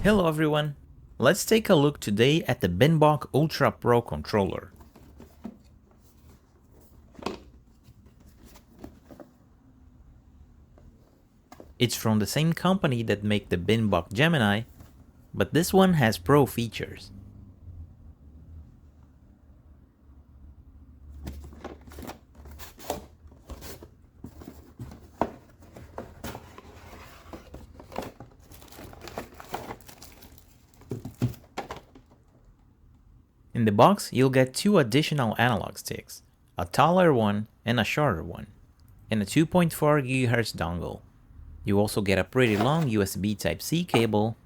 Hello everyone! Let's take a look today at the Binbok Ultra Pro Controller. It's from the same company that make the Binbok Gemini, but this one has Pro features. In the box, you'll get two additional analog sticks, a taller one and a shorter one, and a 2.4 GHz dongle. You also get a pretty long USB Type-C cable,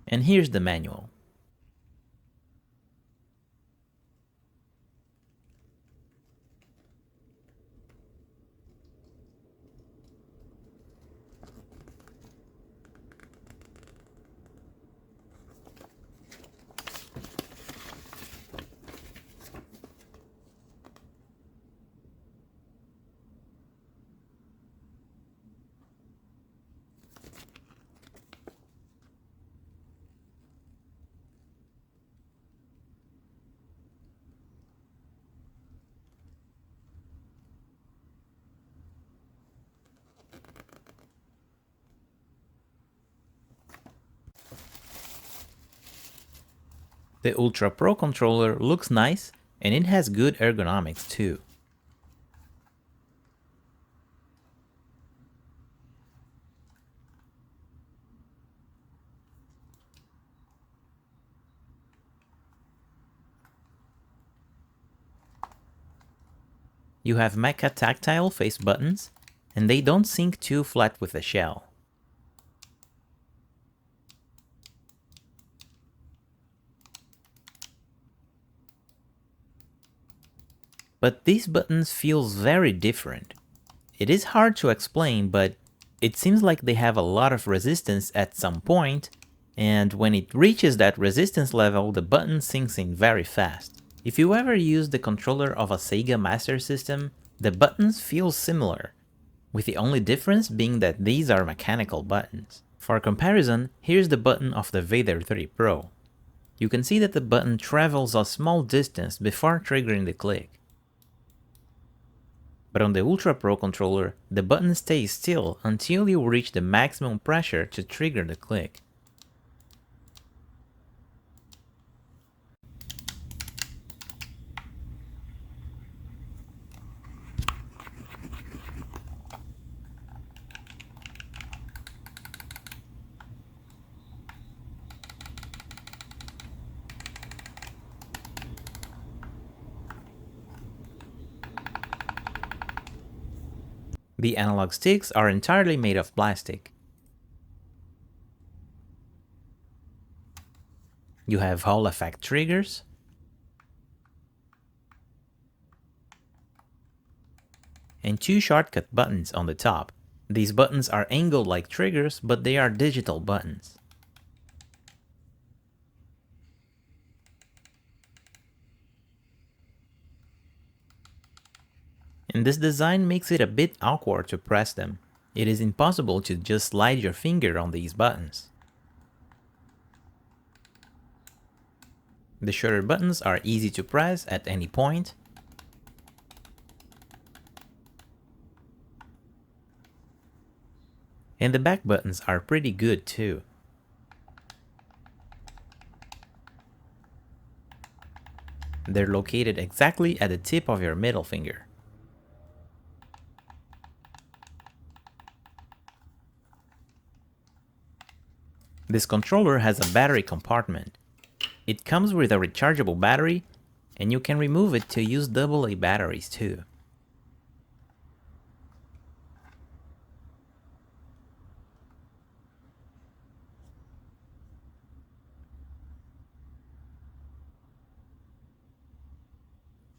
and here's the manual. The Ultra Pro controller looks nice and it has good ergonomics too. You have mecha tactile face buttons and they don't sink too flat with the shell. But these buttons feels very different. It is hard to explain, but it seems like they have a lot of resistance at some point, and when it reaches that resistance level, the button sinks in very fast. If you ever use the controller of a Sega Master System, the buttons feel similar, with the only difference being that these are mechanical buttons. For comparison, here's the button of the Vader 3 Pro. You can see that the button travels a small distance before triggering the click. But on the Ultra Pro controller, the button stays still until you reach the maximum pressure to trigger the click. The analog sticks are entirely made of plastic. You have Hall effect triggers, and two shortcut buttons on the top. These buttons are angled like triggers, but they are digital buttons. And this design makes it a bit awkward to press them. It is impossible to just slide your finger on these buttons. The shorter buttons are easy to press at any point. And the back buttons are pretty good too. They're located exactly at the tip of your middle finger. This controller has a battery compartment. It comes with a rechargeable battery, and you can remove it to use AA batteries too.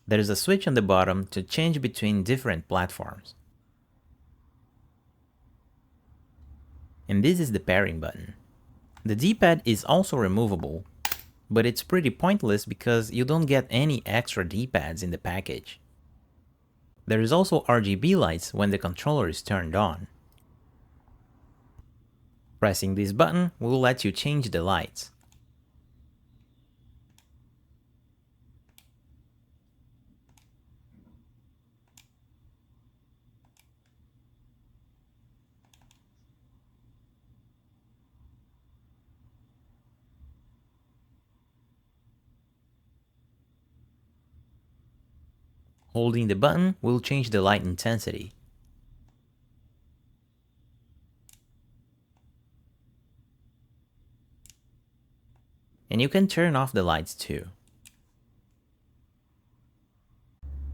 There is a switch on the bottom to change between different platforms. And this is the pairing button. The D-pad is also removable, but it's pretty pointless because you don't get any extra D-pads in the package. There is also RGB lights when the controller is turned on. Pressing this button will let you change the lights. Holding the button will change the light intensity. And you can turn off the lights too.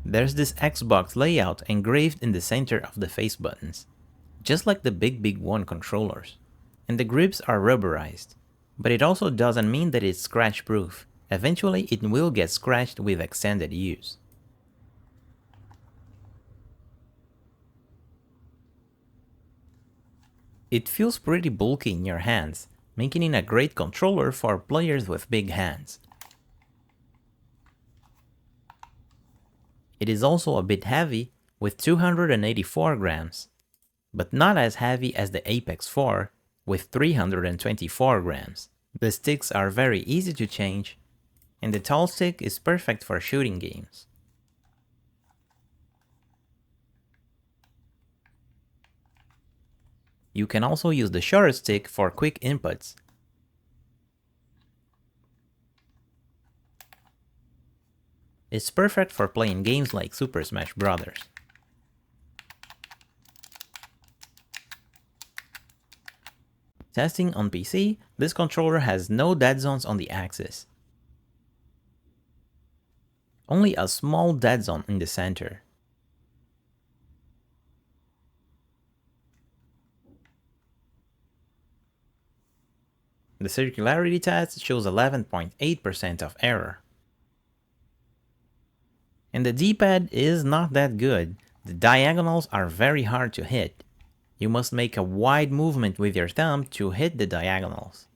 There's this Xbox layout engraved in the center of the face buttons, just like the Big One controllers. And the grips are rubberized. But it also doesn't mean that it's scratch proof. Eventually it will get scratched with extended use. It feels pretty bulky in your hands, making it a great controller for players with big hands. It is also a bit heavy, with 284 grams, but not as heavy as the Apex 4, with 324 grams. The sticks are very easy to change, and the tall stick is perfect for shooting games. You can also use the shorter stick for quick inputs. It's perfect for playing games like Super Smash Bros. Testing on PC, this controller has no dead zones on the axis. Only a small dead zone in the center. The circularity test shows 11.8% of error. And the D-pad is not that good. The diagonals are very hard to hit. You must make a wide movement with your thumb to hit the diagonals.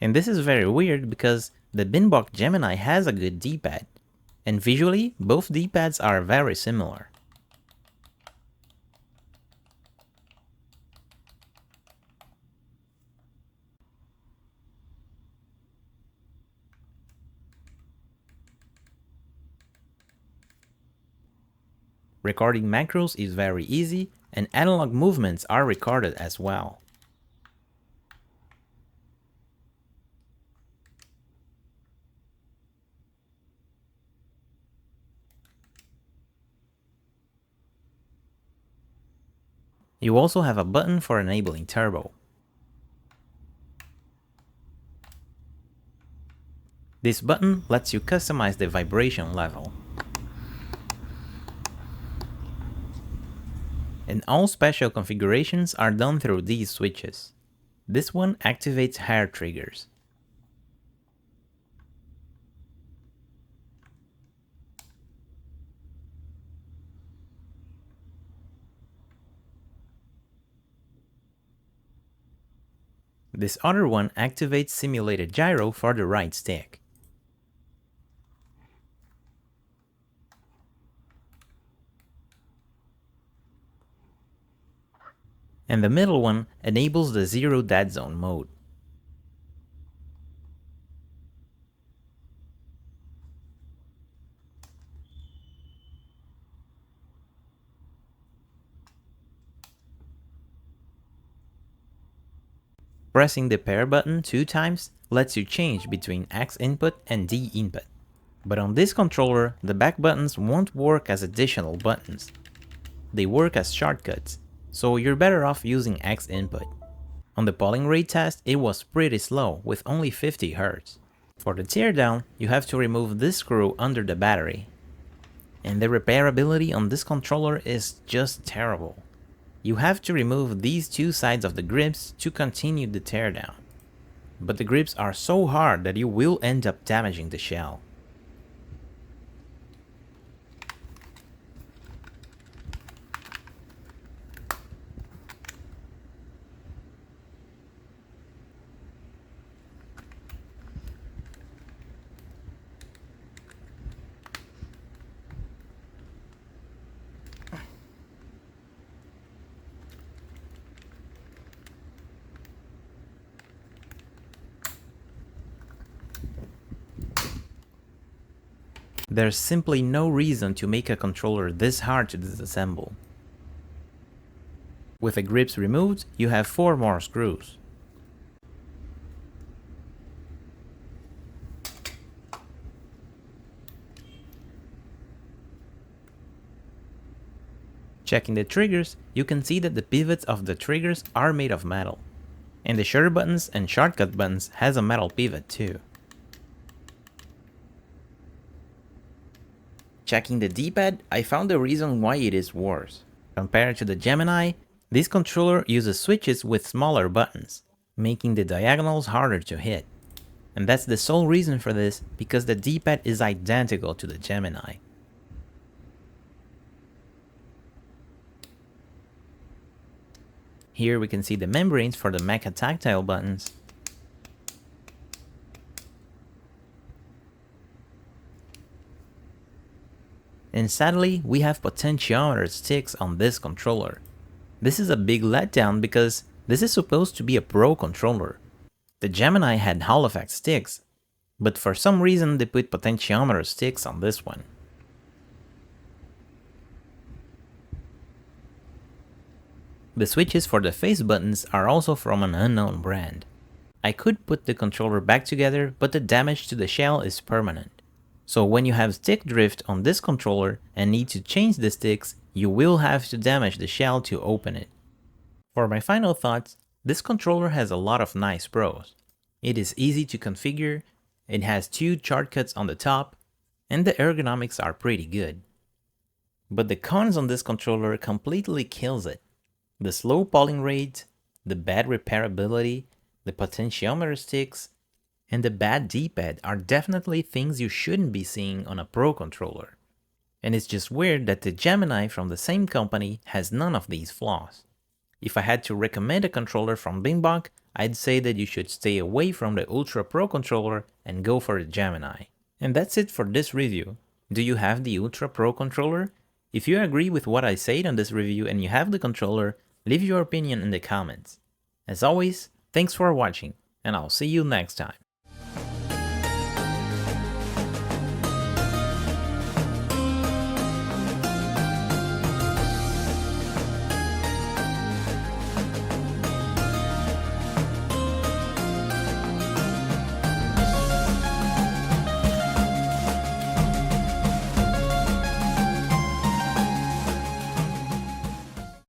And this is very weird because the Binbok Gemini has a good D-pad, and visually, both D-pads are very similar. Recording macros is very easy, and analog movements are recorded as well. You also have a button for enabling turbo. This button lets you customize the vibration level. And all special configurations are done through these switches. This one activates hair triggers. This other one activates simulated gyro for the right stick. And the middle one enables the zero dead zone mode. Pressing the pair button 2 times lets you change between X input and D input. But on this controller, the back buttons won't work as additional buttons. They work as shortcuts, so you're better off using X input. On the polling rate test, it was pretty slow with only 50 Hz. For the teardown, you have to remove this screw under the battery. And the repairability on this controller is just terrible. You have to remove these two sides of the grips to continue the teardown. But the grips are so hard that you will end up damaging the shell. There's simply no reason to make a controller this hard to disassemble. With the grips removed, you have 4 more screws. Checking the triggers, you can see that the pivots of the triggers are made of metal. And the shutter buttons and shortcut buttons has a metal pivot too. Checking the D-pad, I found the reason why it is worse. Compared to the Gemini, this controller uses switches with smaller buttons, making the diagonals harder to hit. And that's the sole reason for this, because the D-pad is identical to the Gemini. Here we can see the membranes for the Mecha tactile buttons. And sadly, we have potentiometer sticks on this controller. This is a big letdown because this is supposed to be a pro controller. The Gemini had Hall effect sticks, but for some reason they put potentiometer sticks on this one. The switches for the face buttons are also from an unknown brand. I could put the controller back together, but the damage to the shell is permanent. So when you have stick drift on this controller and need to change the sticks, you will have to damage the shell to open it. For my final thoughts, this controller has a lot of nice pros. It is easy to configure, it has 2 shortcuts on the top, and the ergonomics are pretty good. But the cons on this controller completely kills it. The slow polling rate, the bad repairability, the potentiometer sticks, and the bad D-pad are definitely things you shouldn't be seeing on a pro controller. And it's just weird that the Gemini from the same company has none of these flaws. If I had to recommend a controller from Binbok, I'd say that you should stay away from the Ultra Pro Controller and go for the Gemini. And that's it for this review. Do you have the Ultra Pro Controller? If you agree with what I said on this review and you have the controller, leave your opinion in the comments. As always, thanks for watching, and I'll see you next time.